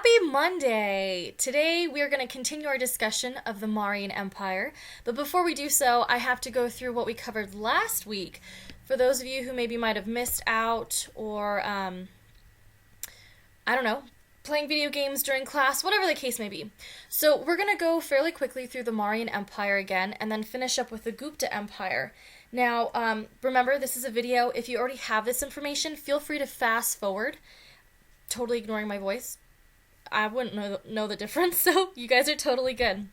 Happy Monday! Today we are going to continue our discussion of the Mauryan Empire, but before we do so, I have to go through what we covered last week. For those of you who maybe might have missed out or, I don't know, playing video games during class, whatever the case may be. So we're going to go fairly quickly through the Mauryan Empire again and then finish up with the Gupta Empire. Now, remember, this is a video. If you already have this information, feel free to fast forward. Totally ignoring my voice. I wouldn't know the difference, so you guys are totally good.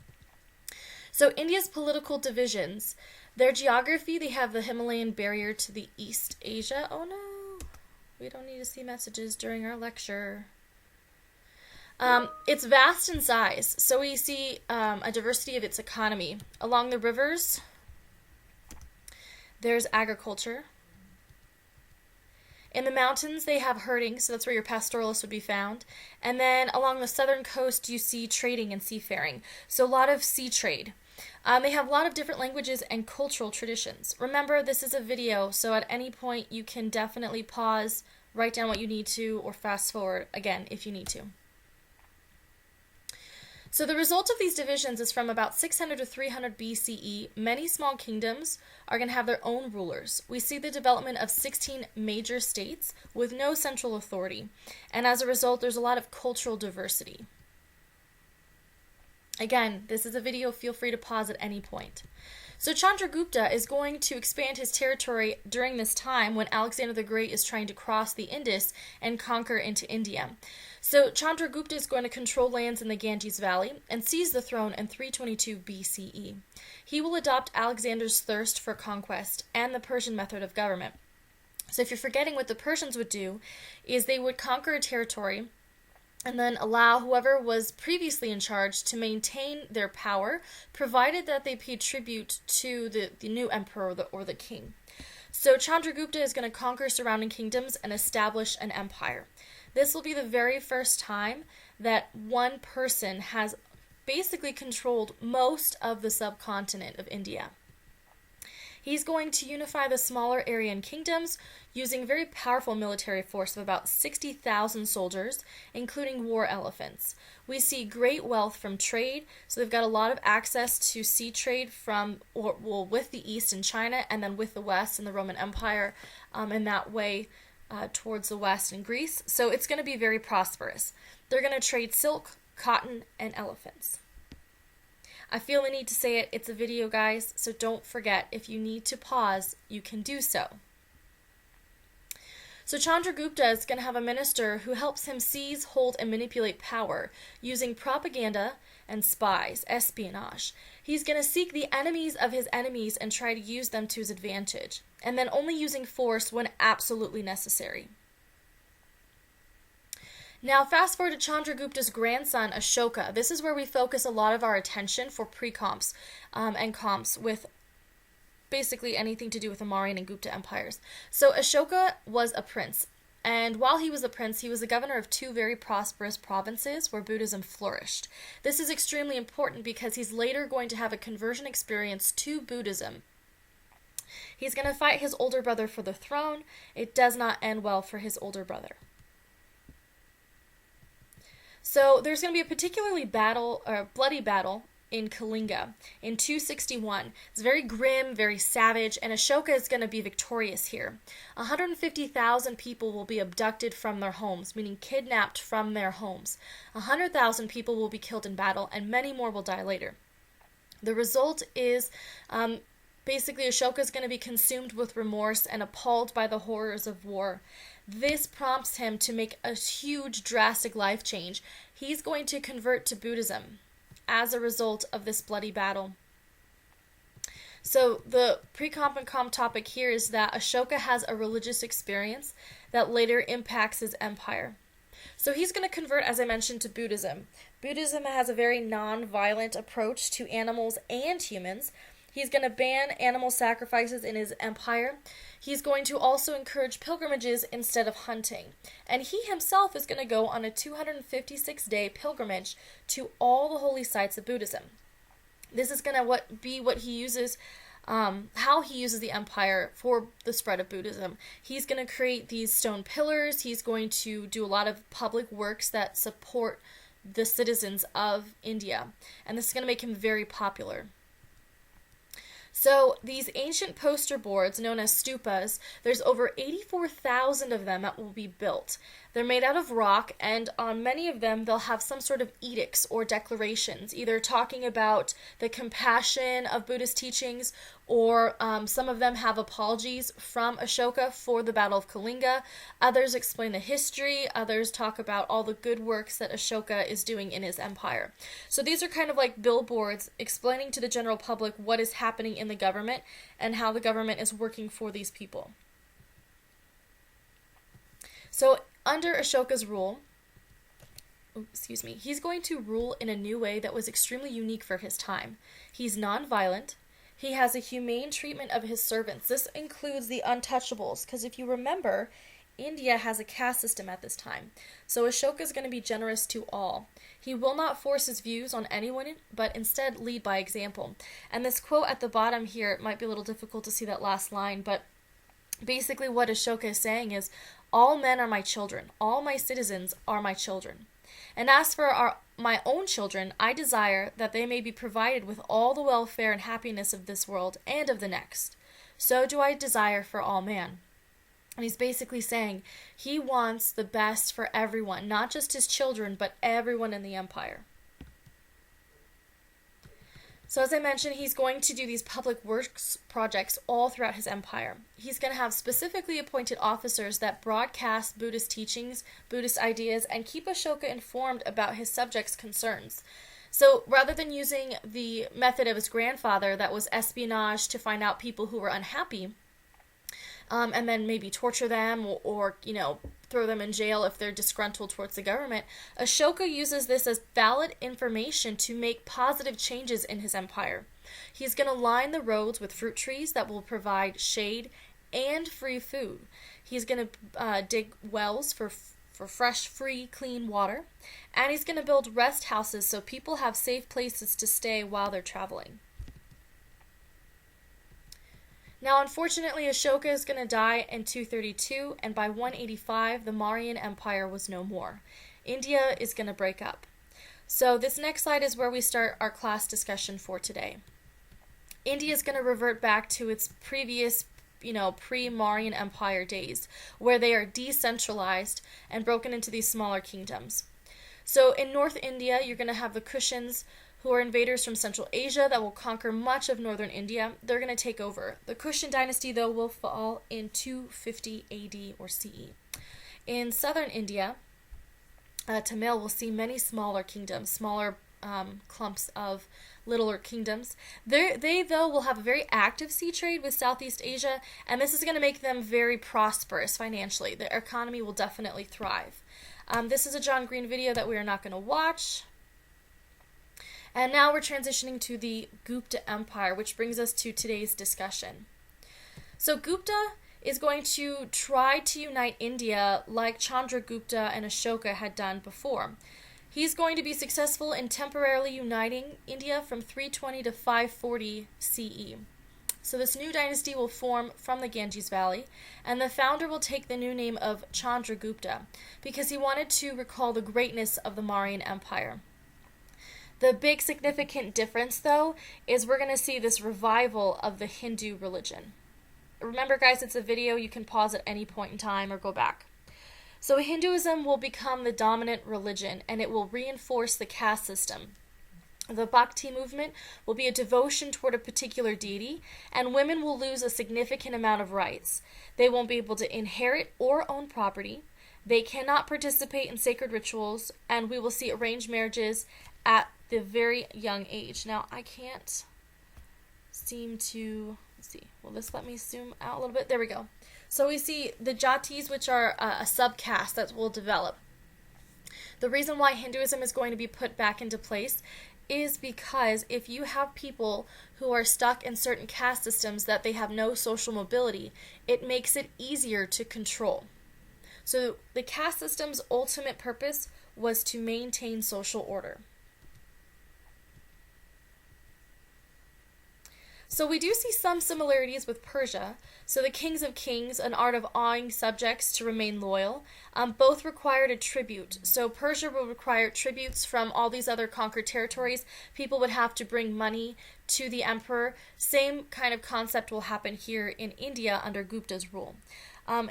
So India's political divisions. Their geography, they have the Himalayan barrier to the East Asia. Oh no, we don't need to see messages during our lecture. It's vast in size, so we see a diversity of its economy. Along the rivers, there's agriculture. In the mountains, they have herding, so that's where your pastoralists would be found. And then along the southern coast, you see trading and seafaring. So a lot of sea trade. They have a lot of different languages and cultural traditions. Remember, this is a video, so at any point you can definitely pause, write down what you need to, or fast forward again if you need to. So the result of these divisions is from about 600 to 300 BCE, many small kingdoms are going to have their own rulers. We see the development of 16 major states with no central authority, and as a result, there's a lot of cultural diversity. Again, this is a video, feel free to pause at any point. So Chandragupta is going to expand his territory during this time when Alexander the Great is trying to cross the Indus and conquer into India. So Chandragupta is going to control lands in the Ganges Valley and seize the throne in 322 BCE. He will adopt Alexander's thirst for conquest and the Persian method of government. So if you're forgetting, what the Persians would do is they would conquer a territory and then allow whoever was previously in charge to maintain their power, provided that they paid tribute to the new emperor or the king. So Chandragupta is going to conquer surrounding kingdoms and establish an empire. This will be the very first time that one person has basically controlled most of the subcontinent of India. He's going to unify the smaller Aryan kingdoms using a very powerful military force of about 60,000 soldiers, including war elephants. We see great wealth from trade, so they've got a lot of access to sea trade with the East and China, and then with the West and the Roman Empire, in that way towards the West and Greece. So it's going to be very prosperous. They're going to trade silk, cotton, and elephants. I feel the need to say it. It's a video, guys, so don't forget, if you need to pause, you can do so. So Chandragupta is going to have a minister who helps him seize, hold, and manipulate power using propaganda and spies, espionage. He's going to seek the enemies of his enemies and try to use them to his advantage, and then only using force when absolutely necessary. Now, fast forward to Chandragupta's grandson, Ashoka. This is where we focus a lot of our attention for pre-comps and comps with basically anything to do with the Mauryan and Gupta empires. So Ashoka was a prince, and while he was a prince, he was the governor of two very prosperous provinces where Buddhism flourished. This is extremely important because he's later going to have a conversion experience to Buddhism. He's going to fight his older brother for the throne. It does not end well for his older brother. So there's going to be a particularly bloody battle in Kalinga in 261. It's very grim, very savage, and Ashoka is going to be victorious here. 150,000 people will be abducted from their homes, meaning kidnapped from their homes. 100,000 people will be killed in battle, and many more will die later. The result is basically Ashoka is going to be consumed with remorse and appalled by the horrors of war. This prompts him to make a huge, drastic life change. He's going to convert to Buddhism as a result of this bloody battle. So the pre-comp and comp topic here is that Ashoka has a religious experience that later impacts his empire. So he's going to convert, as I mentioned, to Buddhism. Buddhism has a very non-violent approach to animals and humans. He's going to ban animal sacrifices in his empire. He's going to also encourage pilgrimages instead of hunting. And he himself is going to go on a 256-day pilgrimage to all the holy sites of Buddhism. This is going to be what he uses how he uses the empire for the spread of Buddhism. He's going to create these stone pillars. He's going to do a lot of public works that support the citizens of India. And this is going to make him very popular. So these ancient poster boards, known as stupas, there's over 84,000 of them that will be built. They're made out of rock, and on many of them they'll have some sort of edicts or declarations, either talking about the compassion of Buddhist teachings, or some of them have apologies from Ashoka for the Battle of Kalinga. Others explain the history. Others talk about all the good works that Ashoka is doing in his empire. So these are kind of like billboards explaining to the general public what is happening in the government and how the government is working for these people. So under Ashoka's rule, he's going to rule in a new way that was extremely unique for his time. He's non-violent. He has a humane treatment of his servants. This includes the untouchables, because if you remember, India has a caste system at this time. So Ashoka is going to be generous to all. He will not force his views on anyone, but instead lead by example. And this quote at the bottom here, it might be a little difficult to see that last line, but basically what Ashoka is saying is, all men are my children. All my citizens are my children. And as for my own children, I desire that they may be provided with all the welfare and happiness of this world and of the next. So do I desire for all man. And he's basically saying he wants the best for everyone, not just his children, but everyone in the empire. So as I mentioned, he's going to do these public works projects all throughout his empire. He's going to have specifically appointed officers that broadcast Buddhist teachings, Buddhist ideas, and keep Ashoka informed about his subjects' concerns. So rather than using the method of his grandfather, that was espionage to find out people who were unhappy, and then maybe torture them or throw them in jail if they're disgruntled towards the government, Ashoka uses this as valid information to make positive changes in his empire. He's going to line the roads with fruit trees that will provide shade and free food. He's going to dig wells for fresh, free, clean water. And he's going to build rest houses so people have safe places to stay while they're traveling. Now, unfortunately, Ashoka is going to die in 232, and by 185, the Mauryan Empire was no more. India is going to break up. So this next slide is where we start our class discussion for today. India is going to revert back to its previous, pre-Mauryan Empire days, where they are decentralized and broken into these smaller kingdoms. So in North India, you're going to have the Kushans, who are invaders from Central Asia that will conquer much of northern India. They're going to take over. The Kushan dynasty, though, will fall in 250 AD or CE. In southern India, Tamil will see many smaller kingdoms, smaller clumps of littler kingdoms. They, though, will have a very active sea trade with Southeast Asia, and this is going to make them very prosperous financially. Their economy will definitely thrive. This is a John Green video that we are not going to watch. And now we're transitioning to the Gupta Empire, which brings us to today's discussion. So Gupta is going to try to unite India like Chandragupta and Ashoka had done before. He's going to be successful in temporarily uniting India from 320 to 540 CE. So this new dynasty will form from the Ganges Valley, and the founder will take the new name of Chandragupta because he wanted to recall the greatness of the Mauryan Empire. The big significant difference, though, is we're going to see this revival of the Hindu religion. Remember, guys, it's a video. You can pause at any point in time or go back. So Hinduism will become the dominant religion, and it will reinforce the caste system. The Bhakti movement will be a devotion toward a particular deity, and women will lose a significant amount of rights. They won't be able to inherit or own property. They cannot participate in sacred rituals, and we will see arranged marriages at the very young age. Now, I can't seem to, let's see, will this let me zoom out a little bit? There we go. So we see the Jatis, which are a subcaste that will develop. The reason why Hinduism is going to be put back into place is because if you have people who are stuck in certain caste systems that they have no social mobility, it makes it easier to control. So the caste system's ultimate purpose was to maintain social order. So we do see some similarities with Persia. So the kings of kings, an art of awing subjects to remain loyal, both required a tribute. So Persia will require tributes from all these other conquered territories. People would have to bring money to the emperor. Same kind of concept will happen here in India under Gupta's rule.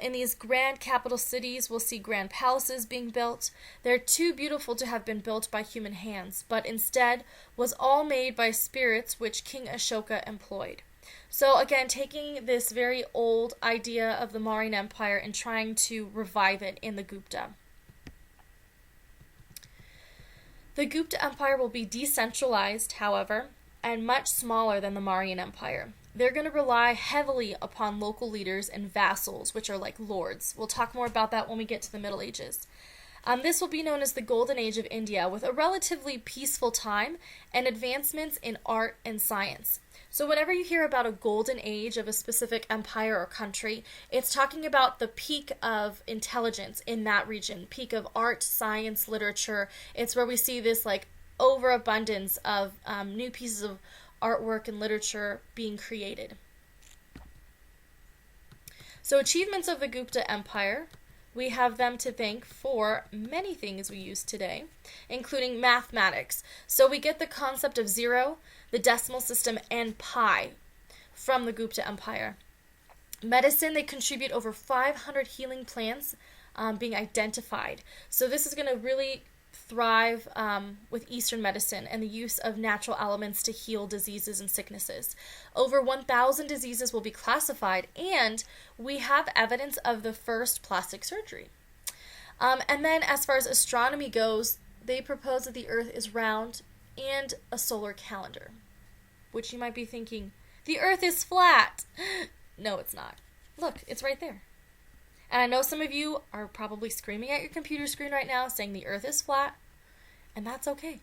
In these grand capital cities, we'll see grand palaces being built. They're too beautiful to have been built by human hands, but instead was all made by spirits which King Ashoka employed. So again, taking this very old idea of the Mauryan Empire and trying to revive it in the Gupta. The Gupta Empire will be decentralized, however, and much smaller than the Mauryan Empire. They're going to rely heavily upon local leaders and vassals, which are like lords. We'll talk more about that when we get to the Middle Ages. This will be known as the Golden Age of India, with a relatively peaceful time and advancements in art and science. So whenever you hear about a golden age of a specific empire or country, it's talking about the peak of intelligence in that region, peak of art, science, literature. It's where we see this like overabundance of new pieces of artwork and literature being created. So achievements of the Gupta Empire, we have them to thank for many things we use today, including mathematics. So we get the concept of zero, the decimal system, and pi from the Gupta Empire. Medicine, they contribute over 500 healing plants being identified. So this is going to really thrive with Eastern medicine and the use of natural elements to heal diseases and sicknesses. Over 1,000 diseases will be classified, and we have evidence of the first plastic surgery. And then as far as astronomy goes, they propose that the Earth is round and a solar calendar, which you might be thinking, the Earth is flat. No, it's not. Look, it's right there. And I know some of you are probably screaming at your computer screen right now saying the Earth is flat, and that's okay.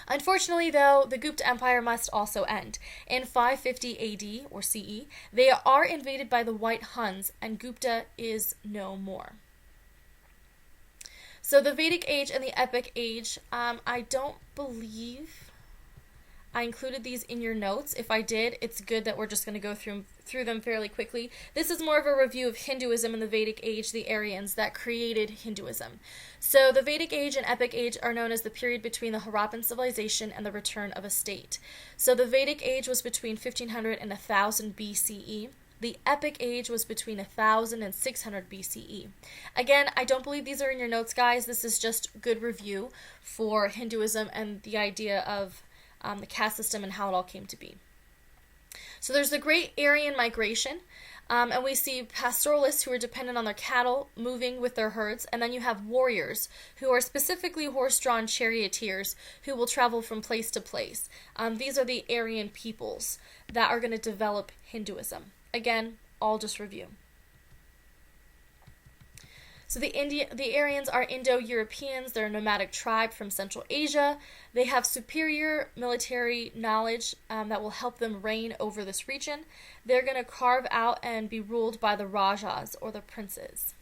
Unfortunately, though, the Gupta Empire must also end. In 550 AD, or CE, they are invaded by the White Huns, and Gupta is no more. So the Vedic Age and the Epic Age, I don't believe I included these in your notes. If I did, it's good that we're just going to go through them fairly quickly. This is more of a review of Hinduism in the Vedic Age, the Aryans that created Hinduism. So the Vedic Age and Epic Age are known as the period between the Harappan civilization and the return of a state. So the Vedic Age was between 1500 and 1000 BCE. The Epic Age was between 1000 and 600 BCE. Again, I don't believe these are in your notes, guys. This is just good review for Hinduism and the idea of the caste system and how it all came to be. So there's the Great Aryan Migration, and we see pastoralists who are dependent on their cattle moving with their herds, and then you have warriors who are specifically horse-drawn charioteers who will travel from place to place. These are the Aryan peoples that are going to develop Hinduism. Again, all just review. So the Aryans are Indo-Europeans. They're a nomadic tribe from Central Asia. They have superior military knowledge that will help them reign over this region. They're going to carve out and be ruled by the Rajas, or the princes.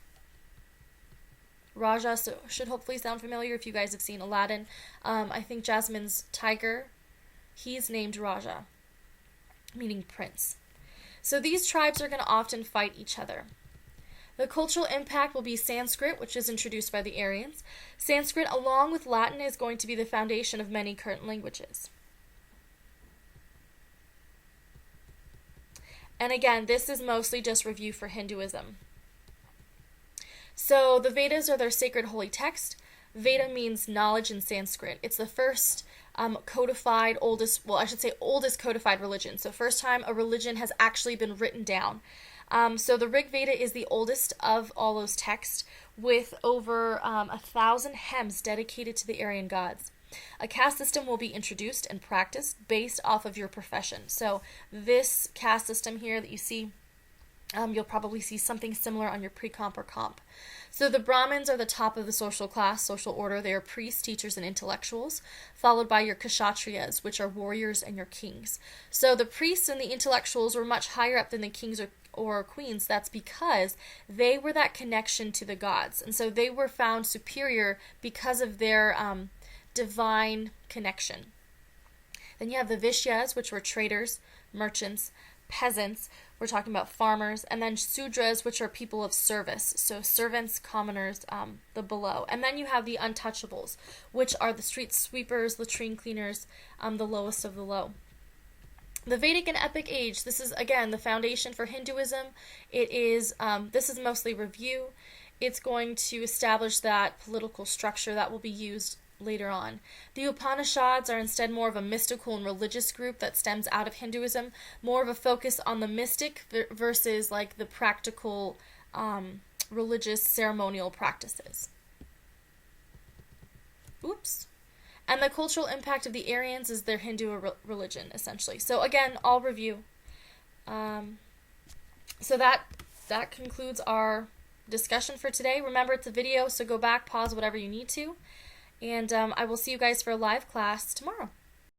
Raja should hopefully sound familiar if you guys have seen Aladdin. I think Jasmine's tiger, he's named Raja, meaning prince. So these tribes are going to often fight each other. The cultural impact will be Sanskrit, which is introduced by the Aryans. Sanskrit, along with Latin, is going to be the foundation of many current languages. And again, this is mostly just review for Hinduism. So the Vedas are their sacred holy text. Veda means knowledge in Sanskrit. It's the first oldest codified religion. So first time a religion has actually been written down. So the Rig Veda is the oldest of all those texts, with over 1,000 hymns dedicated to the Aryan gods. A caste system will be introduced and practiced based off of your profession. So this caste system here that you see, you'll probably see something similar on your pre-comp or comp. So the Brahmins are the top of the social class, social order. They are priests, teachers, and intellectuals, followed by your Kshatriyas, which are warriors and your kings. So the priests and the intellectuals were much higher up than the kings or queens. That's because they were that connection to the gods. And so they were found superior because of their divine connection. Then you have the Vishyas, which were traders, merchants, peasants. We're talking about farmers. And then Sudras, which are people of service. So servants, commoners, the below. And then you have the untouchables, which are the street sweepers, latrine cleaners, the lowest of the low. The Vedic and Epic Age, this is, again, the foundation for Hinduism. It is, this is mostly review. It's going to establish that political structure that will be used later on. The Upanishads are instead more of a mystical and religious group that stems out of Hinduism, more of a focus on the mystic versus like the practical religious ceremonial practices. Oops. And the cultural impact of the Aryans is their Hindu religion, essentially. So again, I'll review. So that concludes our discussion for today. Remember, it's a video, so go back, pause whatever you need to. And I will see you guys for a live class tomorrow.